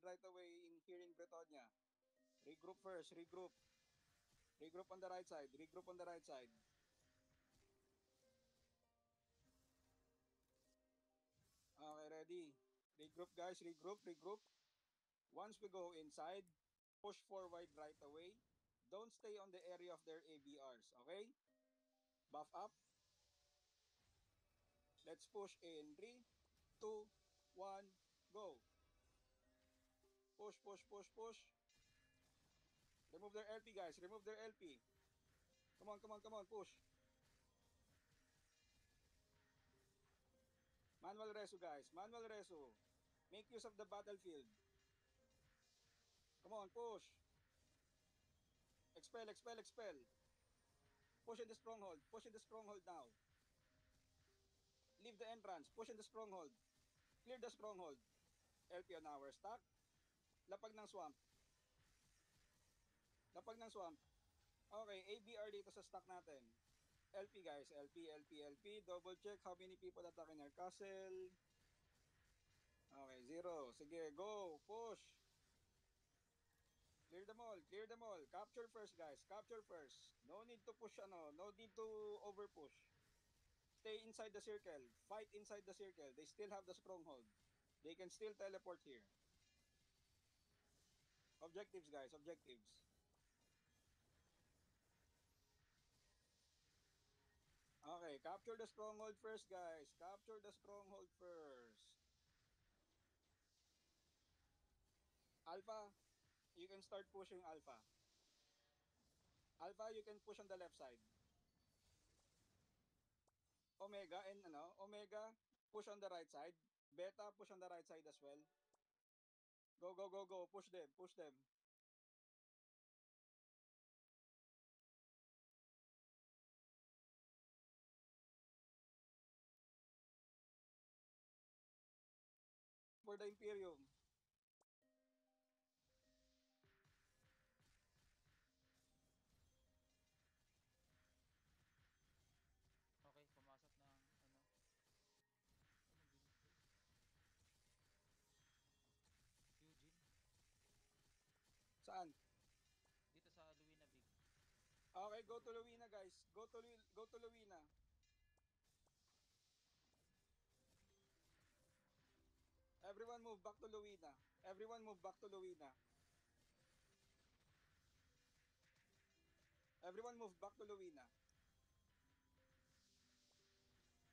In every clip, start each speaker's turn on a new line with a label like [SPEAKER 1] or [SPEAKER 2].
[SPEAKER 1] right away in here in Bretonia. Regroup first, regroup. Regroup on the right side, regroup on the right side. Okay, ready. Regroup guys, regroup, regroup. Once we go inside, push forward right away. Don't stay on the area of their ABRs, okay? Buff up. Let's push in 3, 2, 1, go. Push, push, push, push. Remove their LP, guys. Remove their LP. Come on, come on, come on. Push. Manual resu, guys. Manual resu. Make use of the battlefield. Come on, push. Expel, expel, expel. Push in the stronghold. Push in the stronghold now. Leave the entrance. Push in the stronghold. Clear the stronghold. LP on our stack. Lapag ng swamp. Lapag ng swamp. Okay, ABR dito sa stack natin. LP guys, LP, LP, LP. Double check how many people attacking our castle. Okay, 0. Sige, go. Push. Clear them all, clear them all. Capture first guys, capture first. No need to push no need to over push. Stay inside the circle. Fight inside the circle. They still have the stronghold. They can still teleport here. Objectives guys, objectives. Okay, capture the stronghold first guys. Capture the stronghold first. Alpha, you can start pushing Alpha. Alpha, you can push on the left side. Omega and Omega, push on the right side. Beta, push on the right side as well. Go, go, go, go. Push them, push them. For the Imperium.
[SPEAKER 2] Okay, pumasok ng ano. Eugene.
[SPEAKER 1] Saan?
[SPEAKER 2] Dito sa Luwina Big.
[SPEAKER 1] Okay, go to Luwina guys. Go to Luwina. Everyone move back to Luwina. Everyone move back to Luwina. Everyone move back to Luwina.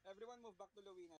[SPEAKER 1] Everyone move back to Luwina.